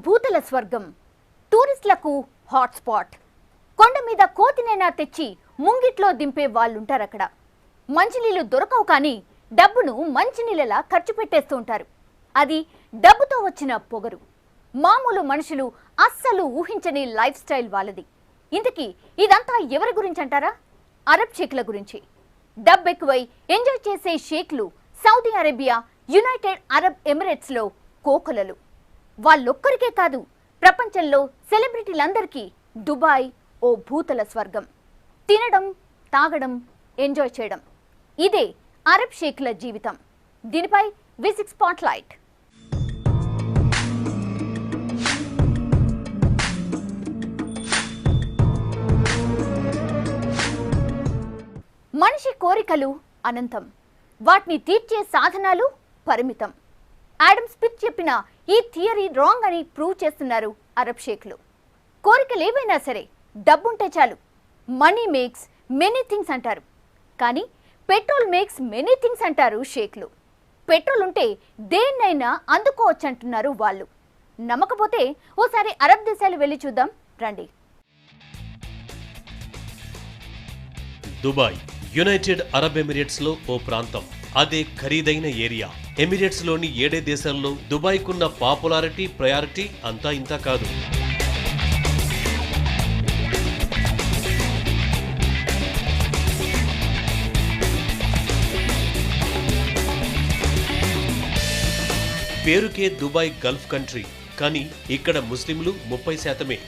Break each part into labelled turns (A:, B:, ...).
A: భూతల స్వర్గం, టూరిస్టులకు హాట్స్పాట్. కొండ మీద కోతినైనా తెచ్చి ముంగిట్లో దింపే వాళ్ళుంటారు అక్కడ. మంచినీళ్లు దొరకవు కానీ డబ్బును మంచినీళ్ళలా ఖర్చు పెట్టేస్తూ ఉంటారు. అది డబ్బుతో వచ్చిన పొగరు. మామూలు మనుషులు అస్సలు ఊహించని లైఫ్ స్టైల్ వాళ్ళది. ఇంతకీ ఇదంతా ఎవరి గురించి అంటారా? అరబ్ షేక్ల గురించి. డబ్బు ఎక్కువై ఎంజాయ్ చేసే షేక్లు సౌదీ అరేబియా, యునైటెడ్ అరబ్ ఎమిరేట్స్లో కోకొలలు. వాళ్ళొక్కరికే కాదు, ప్రపంచంలో సెలబ్రిటీలందరికీ దుబాయ్ ఓ భూతల స్వర్గం. తినడం, తాగడం, ఎంజాయ్ చేయడం, ఇదే అరబ్ షేక్ల జీవితం. దీనిపై V6 స్పాట్లైట్. మనిషి కోరికలు అనంతం, వాటిని తీర్చే సాధనాలు పరిమితం. ఆడమ్ స్మిత్ చెప్పిన ఈ థియరీ రాంగ్ అని ప్రూవ్ చేస్తున్నారు అరబ్ షేక్లు. కోరికలేవైనా సరే డబ్బుంటే చాలు. మనీ మేక్స్ మెనీ థింగ్స్ అంటారు, కానీ పెట్రోల్ మేక్స్ మెనీ థింగ్స్ అంటారు షేక్లు. పెట్రోల్ ఉంటే దేన్నైనా అందుకోవచ్చంటున్నారు వాళ్ళు. నమ్మకపోతే ఓసారి అరబ్ దేశాలు వెళ్ళి చూద్దాం రండి.
B: దుబాయ్ యునైటెడ్ అరబ్ ఎమిరేట్స్ లో ఓ ప్రాంతం. అదే ఖరీదైన ఏరియా. ఎమిరేట్స్ లోని 7 దేశాల్లో దుబాయ్కున్న పాపులారిటీ, ప్రయారిటీ అంతా ఇంతా కాదు. పేరుకే దుబాయ్ గల్ఫ్ కంట్రీ, కానీ ఇక్కడ ముస్లింలు 30%,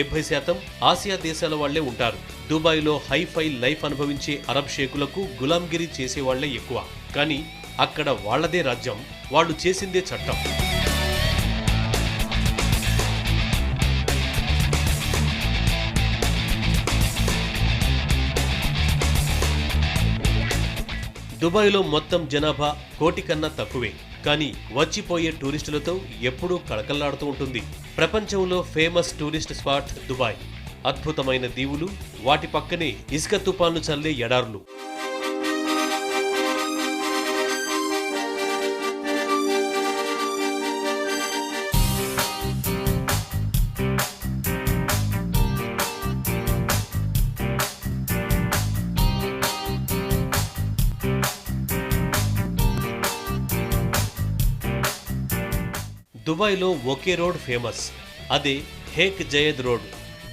B: 70% ఆసియా దేశాల వాళ్లే ఉంటారు. దుబాయ్లో హైఫై లైఫ్ అనుభవించే అరబ్ షేకులకు గులాంగిరి చేసేవాళ్లే ఎక్కువ. కానీ అక్కడ వాళ్లదే రాజ్యం, వాళ్ళు చేసిందే చట్టం. దుబాయ్లో మొత్తం జనాభా 1 కోటి కన్నా తక్కువే, కానీ వచ్చిపోయే టూరిస్టులతో ఎప్పుడూ కళకళలాడుతూ ఉంటుంది. ప్రపంచంలో ఫేమస్ టూరిస్ట్ స్పాట్ దుబాయ్. అద్భుతమైన దీవులు, వాటి పక్కనే ఇసుక తుపాన్లు చల్లే ఎడార్లు. దుబాయ్లో ఒకే రోడ్ ఫేమస్, అదే షేక్ జయేద్ రోడ్.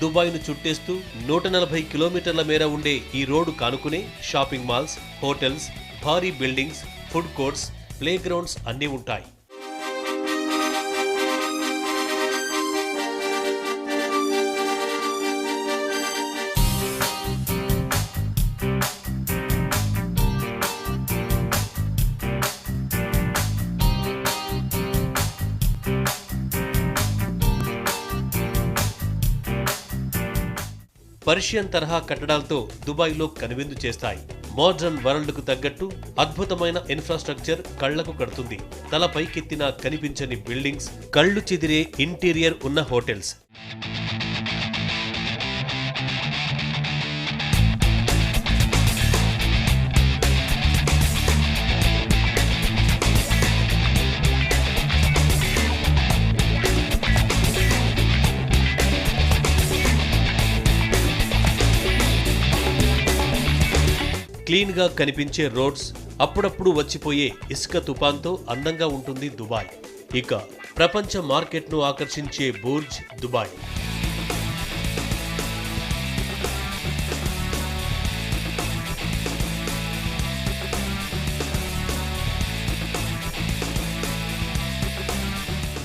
B: దుబాయ్ను చుట్టేస్తూ 140 కిలోమీటర్ల మేర ఉండే ఈ రోడ్డు కానుకునే షాపింగ్ మాల్స్, హోటల్స్, భారీ buildings, food courts, play grounds అన్నీ ఉంటాయి. పర్షియన్ తరహా కట్టడాలతో దుబాయ్లో కనువిందు చేస్తాయి. మోడ్రన్ వరల్డ్కు తగ్గట్టు అద్భుతమైన ఇన్ఫ్రాస్ట్రక్చర్ కళ్లకు కడుతుంది. తల పైకెత్తినా కనిపించని బిల్డింగ్స్, కళ్లు చెదిరే ఇంటీరియర్ ఉన్న హోటల్స్. క్లీన్ గా కనిపించే రోడ్స్, అప్పుడప్పుడు వచ్చిపోయే ఇసుక తుపాన్తో అందంగా ఉంటుంది దుబాయ్. ఇక ప్రపంచ మార్కెట్ను ఆకర్షించే బుర్జ్ దుబాయ్.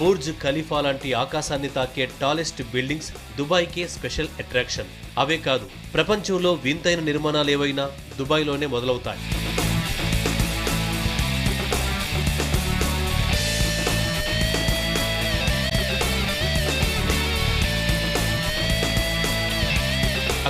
B: బుర్జ్ ఖలీఫా లాంటి ఆకాశాన్ని తాకే టాలెస్ట్ బిల్డింగ్స్ దుబాయ్కే స్పెషల్ అట్రాక్షన్. అవే కాదు, ప్రపంచంలో వింతైన నిర్మాణాలేవైనా దుబాయ్లోనే మొదలవుతాయి.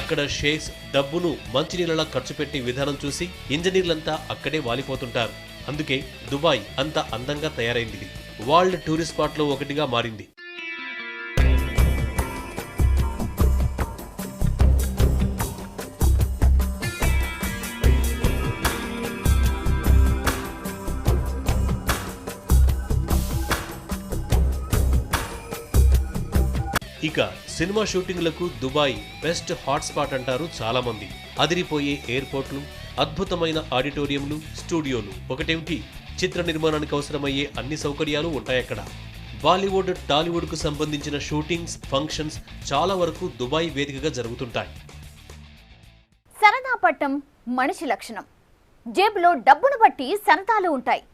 B: అక్కడ షేక్స్ డబ్బును మంచినీళ్ళలా ఖర్చు పెట్టే విధానం చూసి ఇంజనీర్లంతా అక్కడే వాలిపోతుంటారు. అందుకే దుబాయ్ అంత అందంగా తయారైంది. వరల్డ్ టూరిస్ట్ స్పాట్లో ఒకటిగా మారింది. ఇక సినిమా షూటింగ్లకు దుబాయ్ బెస్ట్ హాట్స్పాట్ అంటారు చాలా మంది. అదిరిపోయే ఎయిర్పోర్ట్లు, అద్భుతమైన ఆడిటోరియంలు, స్టూడియోలు ఒకటేమిటి, చిత్ర నిర్మాణానికి అవసరమయ్యే అన్ని సౌకర్యాలు ఉంటాయక్కడ. బాలీవుడ్, టాలీవుడ్ కు సంబంధించిన షూటింగ్స్, ఫంక్షన్స్ చాలా వరకు దుబాయ్ వేదికగా జరుగుతుంటాయి.
A: సరదా పట్టం మనిషి లక్షణం. జేబులో డబ్బును బట్టి సరదాలు ఉంటాయి.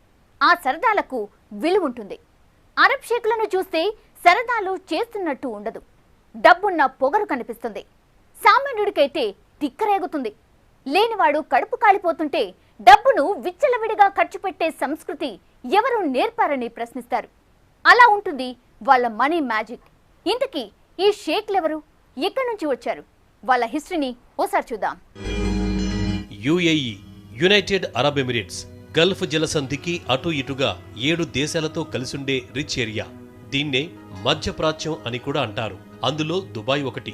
A: ఆ సరదాలకు విలువ ఉంటుంది. అరబ్ షేకులను చూస్తే సరదాలు చేస్తున్నట్టు ఉండదు. డబ్బున్న పొగరు కనిపిస్తుంది. సామాన్యుడికైతే తిక్కరేగుతుంది. లేనివాడు కడుపు కాలిపోతుంటే డబ్బును విచ్చలవిడిగా ఖర్చు పెట్టే సంస్కృతి ఎవరు నేర్పారని ప్రశ్నిస్తారు. అలా ఉంటుంది వాళ్ళ మనీ మ్యాజిక్. ఇంతకీ ఈ షేక్లెవరు, ఎక్కడి నుంచి వచ్చారు, వాళ్ళ హిస్టరీని ఓసారి చూద్దాం.
B: UAE, United Arab Emirates, Gulf జలసంధికి అటు ఇటుగా 7 దేశాలతో కలిసుండే రిచ్ ఏరియా. దీన్నే మధ్యప్రాచ్యం అని కూడా అంటారు. అందులో దుబాయ్ ఒకటి.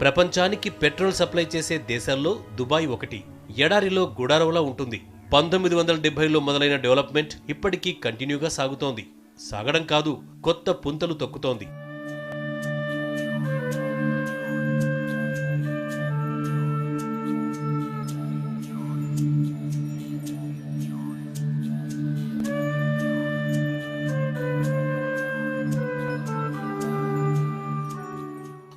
B: ప్రపంచానికి పెట్రోల్ సప్లై చేసే దేశాల్లో దుబాయ్ ఒకటి. ఎడారిలో గుడారంలా ఉంటుంది. 1970లో మొదలైన డెవలప్మెంట్ ఇప్పటికీ కంటిన్యూగా సాగుతోంది. సాగడం కాదు, కొత్త పుంతలు తొక్కుతోంది.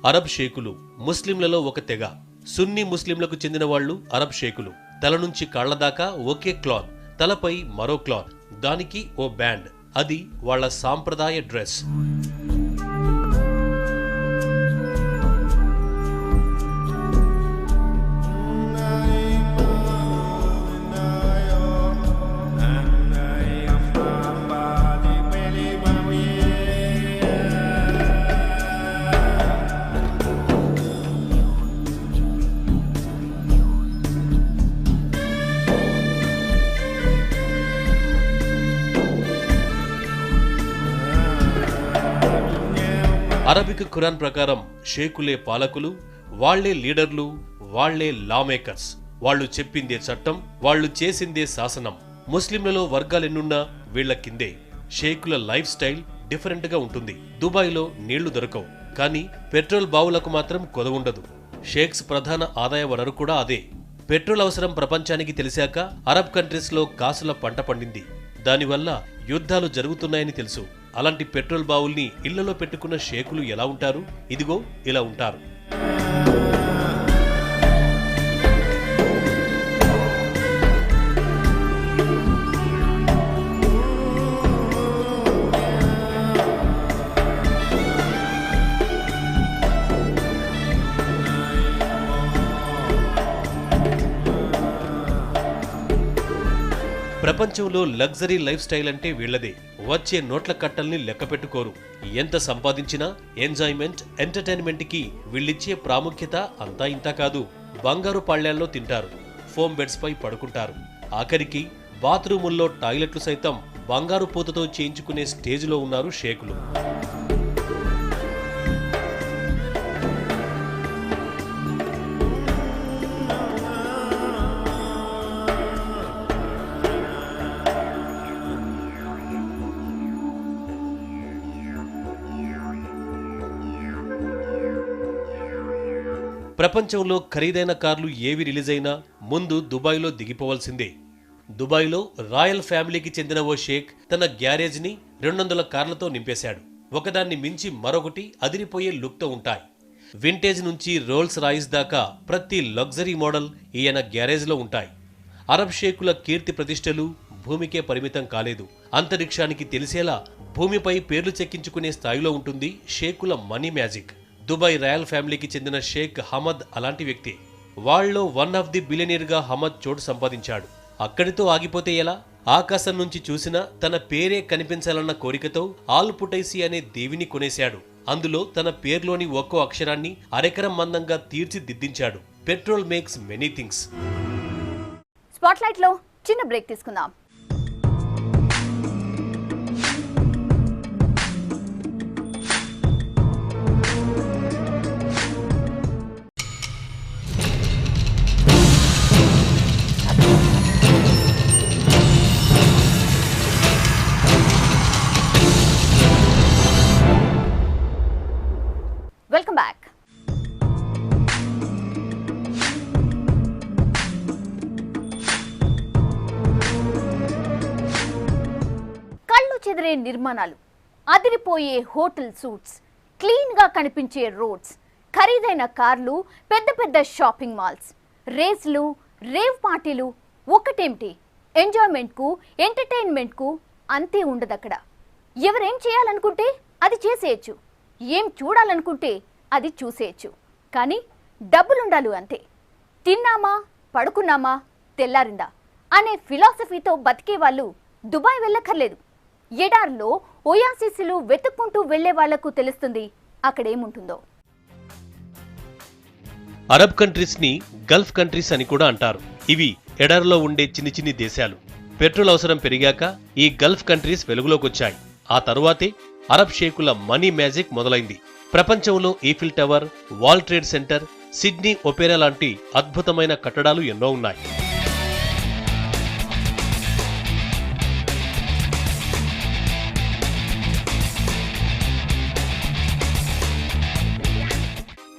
B: అరబ్ షేకులు ముస్లింలలో ఒక తెగ. సున్నీ ముస్లింలకు చెందిన వాళ్లు అరబ్ షేకులు. తల నుంచి కాళ్ల దాకా ఒకే క్లాత్, తలపై మరో క్లాత్, దానికి ఓ బ్యాండ్. అది వాళ్ల సాంప్రదాయ డ్రెస్. అరబిక్ ఖురాన్ ప్రకారం షేకులే పాలకులు, వాళ్లే లీడర్లు, వాళ్లే లా మేకర్స్. వాళ్లు చెప్పిందే చట్టం, వాళ్లు చేసిందే శాసనం. ముస్లింలలో వర్గాలెన్నున్నా వీళ్ల కిందే. షేకుల లైఫ్ స్టైల్ డిఫరెంట్ గా ఉంటుంది. దుబాయ్లో నీళ్లు దొరకవు, కానీ పెట్రోల్ బావులకు మాత్రం కొదవుండదు. షేక్స్ ప్రధాన ఆదాయ వనరు కూడా అదే. పెట్రోల్ అవసరం ప్రపంచానికి తెలిసాక అరబ్ కంట్రీస్ లో కాసుల పంట పండింది. దానివల్ల యుద్ధాలు జరుగుతున్నాయని తెలుసు. అలాంటి పెట్రోల్ బావుల్ని ఇళ్లలో పెట్టుకున్న షేకులు ఎలా ఉంటారు? ఇదిగో ఇలా ఉంటారు. ప్రపంచంలో లగ్జరీ లైఫ్ స్టైల్ అంటే వీళ్లదే. వచ్చే నోట్ల కట్టల్ని లెక్క పెట్టుకోరు. ఎంత సంపాదించినా ఎంజాయ్మెంట్, ఎంటర్టైన్మెంట్ కి వీళ్ళిచ్చే ప్రాముఖ్యత అంతా ఇంతా కాదు. బంగారు పళ్ళ్యాల్లో తింటారు, ఫోమ్ బెడ్స్ పై పడుకుంటారు. ఆఖరికి బాత్రూముల్లో టాయిలెట్లు సైతం బంగారు పూతతో చేయించుకునే స్టేజ్లో ఉన్నారు షేకులు. ప్రపంచంలో ఖరీదైన కార్లు ఏవి రిలీజ్ అయినా ముందు దుబాయ్లో దిగిపోవాల్సిందే. దుబాయ్లో రాయల్ ఫ్యామిలీకి చెందిన ఓ షేక్ తన గ్యారేజ్ని 200 కార్లతో నింపేశాడు. ఒకదాన్ని మించి మరొకటి అదిరిపోయే లుక్తో ఉంటాయి. వింటేజ్ నుంచి రోల్స్ రాయిస్ దాకా ప్రతి లగ్జరీ మోడల్ ఈయన గ్యారేజ్లో ఉంటాయి. అరబ్ షేకుల కీర్తి ప్రతిష్టలు భూమికే పరిమితం కాలేదు. అంతరిక్షానికి తెలిసేలా భూమిపై పేర్లు చెక్కించుకునే స్థాయిలో ఉంటుంది షేకుల మనీ మ్యాజిక్. దుబాయ్ రాయల్ ఫ్యామిలీకి చెందిన షేక్ హమద్ అలాంటి వ్యక్తి. వాళ్లో వన్ ఆఫ్ ది బిలియనీర్ గా హమద్ చోటు సంపాదించాడు. అక్కడితో ఆగిపోతే ఎలా? ఆకాశం నుంచి చూసినా తన పేరే కనిపించాలన్న కోరికతో ఆల్ పుటైసి అనే దేవిని కొనేశాడు. అందులో తన పేర్లోని ఒక్కో అక్షరాన్ని అరెకరం మందంగా తీర్చిదిద్దించాడు. Petrol makes many things.
A: Spotlight లో చిన్న బ్రేక్ తీసుకుందాం. చెదిరే నిర్మాణాలు, అదిరిపోయే హోటల్ సూట్స్, క్లీన్గా కనిపించే రోడ్స్, ఖరీదైన కార్లు, పెద్ద పెద్ద షాపింగ్ మాల్స్, రేస్లు, రేవ్ పార్టీలు. ఒకటేమిటి, ఎంజాయ్మెంట్కు, ఎంటర్టైన్మెంట్కు అంతే ఉండదక్కడ. ఎవరేం చేయాలనుకుంటే అది చేసేయచ్చు, ఏం చూడాలనుకుంటే అది చూసేయచ్చు. కానీ డబ్బులుండాలి అంతే. తిన్నామా, పడుకున్నామా, తెల్లారిందా అనే ఫిలాసఫీతో బతికే వాళ్ళు దుబాయ్ వెళ్ళక్కర్లేదు. ఎడార్లో ఓయాసిస్లు వెతుక్కుంటూ వెళ్లే వాళ్లకు తెలుస్తుంది అక్కడేముంటుందో.
B: అరబ్ కంట్రీస్ ని గల్ఫ్ కంట్రీస్ అని కూడా అంటారు. ఇవి ఎడారిలో ఉండే చిన్ని చిన్ని దేశాలు. పెట్రోల్ అవసరం పెరిగాక ఈ గల్ఫ్ కంట్రీస్ వెలుగులోకొచ్చాయి. ఆ తరువాతే అరబ్ షేకుల మనీ మ్యాజిక్ మొదలైంది. ప్రపంచంలో Eiffel tower, world trade centre, Sydney Opera లాంటి అద్భుతమైన కట్టడాలు ఎన్నో ఉన్నాయి.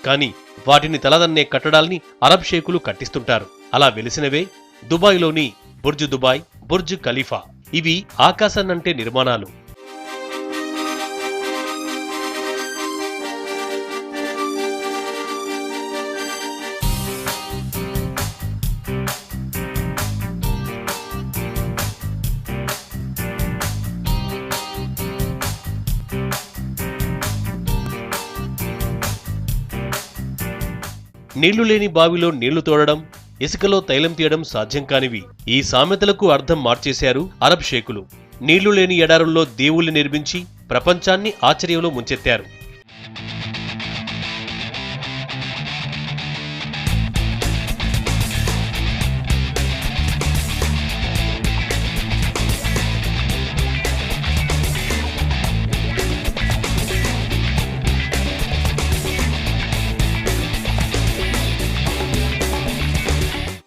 B: కానీ వాటిని తలదన్నే కట్టడాల్ని అరబ్ షేకులు కట్టిస్తుంటారు. అలా వెలిసినవే దుబాయ్లోని బుర్జ్ దుబాయ్, బుర్జ్ ఖలీఫా. ఇవి ఆకాశాన్నంటే నిర్మాణాలు. నీళ్లు లేని బావిలో నీళ్లు తోడడం, ఇసుకలో తైలం తీయడం సాధ్యం కానివి. ఈ సామెతలకు అర్థం మార్చేశారు అరబ్ షేకులు. నీళ్లు లేని ఎడారుల్లో దేవుళ్లు నిర్మించి ప్రపంచాన్ని ఆశ్చర్యంలో ముంచెత్తారు.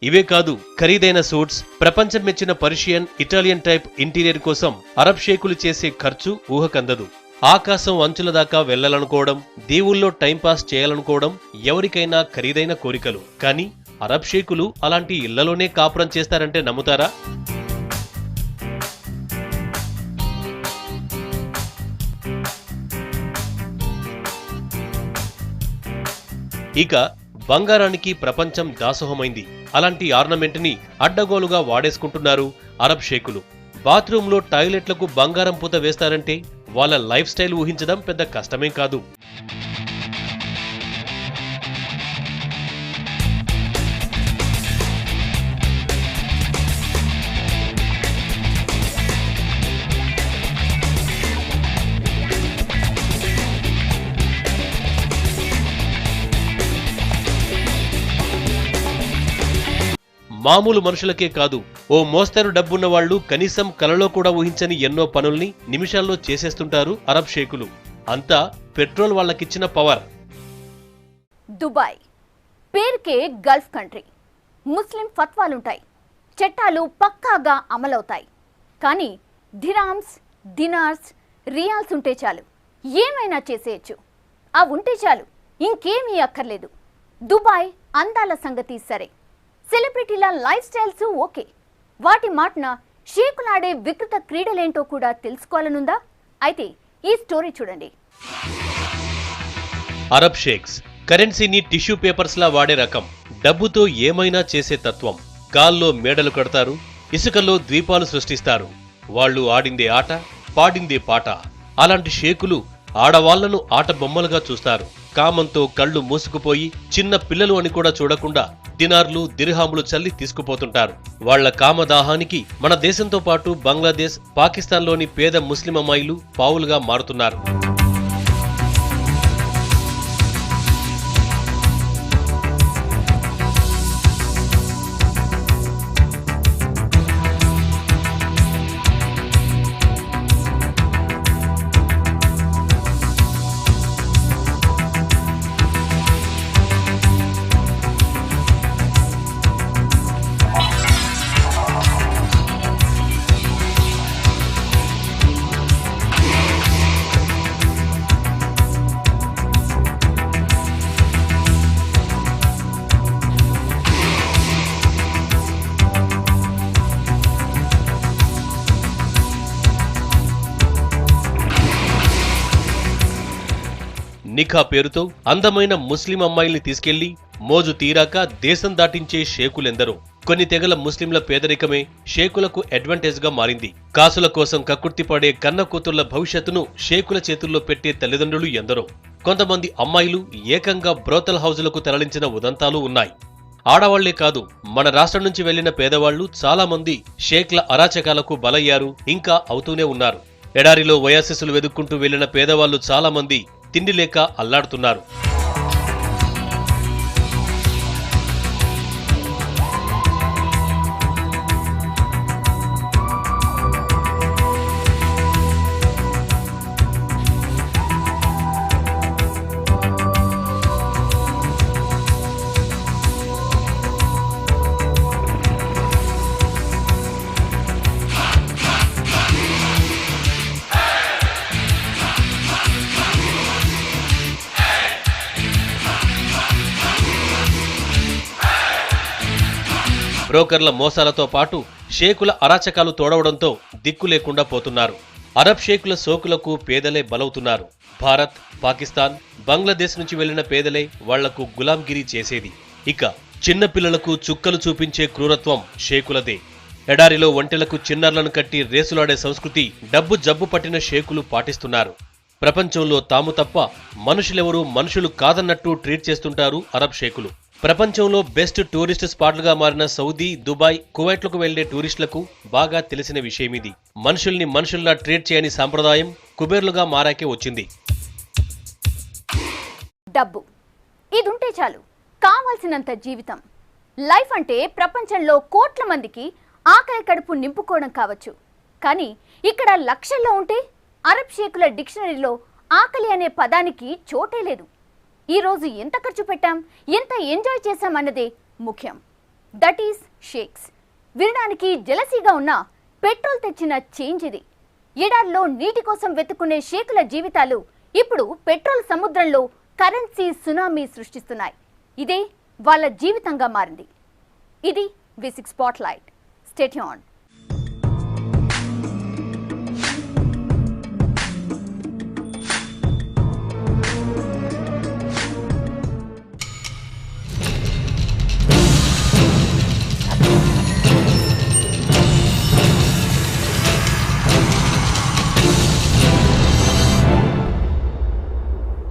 B: ఇవే కాదు, ఖరీదైన సూట్స్, ప్రపంచం మెచ్చిన పర్షియన్, ఇటాలియన్ టైప్ ఇంటీరియర్ కోసం అరబ్ షేకులు చేసే ఖర్చు ఊహకందదు. ఆకాశం అంచుల దాకా వెళ్లాలనుకోవడం, దేవుళ్ళో టైంపాస్ చేయాలనుకోవడం ఎవరికైనా ఖరీదైన కోరికలు. కానీ అరబ్ షేకులు అలాంటి ఇళ్లలోనే కాపురం చేస్తారంటే నమ్ముతారా? ఇక బంగారానికి ప్రపంచం దాసోహమైంది. అలాంటి ఆర్నమెంట్ ని అడ్డగోలుగా వాడేసుకుంటున్నారు అరబ్ షేకులు. బాత్రూంలో టాయిలెట్లకు బంగారం పూత వేస్తారంటే వాళ్ళ లైఫ్ స్టైల్ ఊహించడం పెద్ద కష్టమేం కాదు. మామూలు మనుషులకే కాదు, ఓ మోస్తరు డబ్బున్న వాళ్లు కనీసం కలలో కూడా ఊహించని ఎన్నో పనుల్ని నిమిషాల్లో చేసేస్తుంటారు అరబ్ షేకులు. అంతా పెట్రోల్ వాళ్ళకిచ్చిన పవర్.
A: దుబాయ్ పేరుకే గల్ఫ్ కంట్రీ. ముస్లిం ఫత్వాలుంటాయి, చట్టాలు పక్కాగా అమలవుతాయి. కానీ దిరామ్స్, దినార్స్, రియాల్స్ ఉంటే చాలు, ఏమైనా చేసేయచ్చు. ఆ ఉంటే చాలు, ఇంకేమీ అక్కర్లేదు. దుబాయ్ అందాల సంగతి సరే, సెలబ్రిటీల లైఫ్ స్టైల్స్ ఓకే, వాటి మాటన షేకులాడే వికృత క్రీడలేంటో కూడా తెలుసుకోవాలనుందా? అయితే ఈ స్టోరీ చూడండి.
B: అరబ్ షేక్స్ కరెన్సీని టిష్యూ పేపర్స్ లా వాడే రకం. డబ్బుతో ఏమైనా చేసే తత్వం. గాల్లో మేడలు కడతారు, ఇసుకలో ద్వీపాలు సృష్టిస్తారు. వాళ్ళు ఆడిందే ఆట, పాడిందే పాట. అలాంటి షేకులు ఆడవాళ్లను ఆట బొమ్మలుగా చూస్తారు. కామంతో కళ్ళు మూసుకుపోయి చిన్న పిల్లలు అని కూడా చూడకుండా దినార్లు, దిర్హాములు చల్లి తీసుకుపోతుంటారు. వాళ్ల కామదాహానికి మన దేశంతో పాటు బంగ్లాదేశ్, పాకిస్తాన్లోని పేద ముస్లిం అమ్మాయిలు పావులుగా మారుతున్నారు. నిఖా పేరుతో అందమైన ముస్లిం అమ్మాయిల్ని తీసుకెళ్లి మోజు తీరాక దేశం దాటించే షేకులెందరో. కొన్ని తెగల ముస్లింల పేదరికమే షేకులకు అడ్వాంటేజ్ గా మారింది. కాసుల కోసం కక్కుర్తిపడే కన్న కూతుళ్ల భవిష్యత్తును షేకుల చేతుల్లో పెట్టే తల్లిదండ్రులు ఎందరో. కొంతమంది అమ్మాయిలు ఏకంగా బ్రోతల్ హౌజులకు తరలించిన ఉదంతాలు ఉన్నాయి. ఆడవాళ్లే కాదు, మన రాష్ట్రం నుంచి వెళ్లిన పేదవాళ్లు చాలా మంది షేక్ల అరాచకాలకు బలయ్యారు, ఇంకా అవుతూనే ఉన్నారు. ఎడారిలో ఒయాసిస్లు వెదుక్కుంటూ వెళ్లిన పేదవాళ్లు చాలా మంది తిండి లేక అల్లాడుతున్నారు. బ్రోకర్ల మోసాలతో పాటు షేకుల అరాచకాలు తోడవడంతో దిక్కు లేకుండా పోతున్నారు. అరబ్ షేకుల సోకులకు పేదలే బలవుతున్నారు. భారత్, పాకిస్తాన్, బంగ్లాదేశ్ నుంచి వెళ్లిన పేదలే వాళ్లకు గులాంగిరీ చేసేది. ఇక చిన్నపిల్లలకు చుక్కలు చూపించే క్రూరత్వం షేకులదే. ఎడారిలో ఒంటెలకు చిన్నారులను కట్టి రేసులాడే సంస్కృతి డబ్బు జబ్బు పట్టిన షేకులు పాటిస్తున్నారు. ప్రపంచంలో తాము తప్ప మనుషులెవరూ మనుషులు కాదన్నట్టు ట్రీట్ చేస్తుంటారు అరబ్ షేకులు. ప్రపంచంలో బెస్ట్ టూరిస్ట్ స్పాట్లుగా మారిన సౌదీ, దుబాయ్, కువైట్లకు వెళ్లే టూరిస్టులకు బాగా తెలిసిన విషయమిది. మనుషుల్ని మనుషుల్లా ట్రీట్ చేయని సాంప్రదాయం కుబేర్లుగా మారాకే వచ్చింది.
A: డబ్బు ఇదుంటే చాలు, కావాల్సినంత జీవితం. లైఫ్ అంటే ప్రపంచంలో కోట్ల మందికి ఆకలి కడుపు నింపుకోవడం కావచ్చు. కానీ ఇక్కడ లక్షల్లో ఉంటే అరబ్ షేకుల డిక్షనరీలో ఆకలి అనే పదానికి చోటే లేదు. ఈ రోజు ఎంత ఖర్చు పెట్టాం, ఎంత ఎంజాయ్ చేశాం అన్నదే ముఖ్యం. That is shakes. వినడానికి జలసీగా ఉన్న పెట్రోల్ తెచ్చిన చేంజ్ ఇది. ఎడారిలో నీటి కోసం వెతుక్కునే షేకుల జీవితాలు ఇప్పుడు పెట్రోల్ సముద్రంలో కరెన్సీ సునామీ సృష్టిస్తున్నాయి. ఇదే వాళ్ళ జీవితంగా మారింది. ఇది వి6 స్పాట్లైట్. Stay tuned.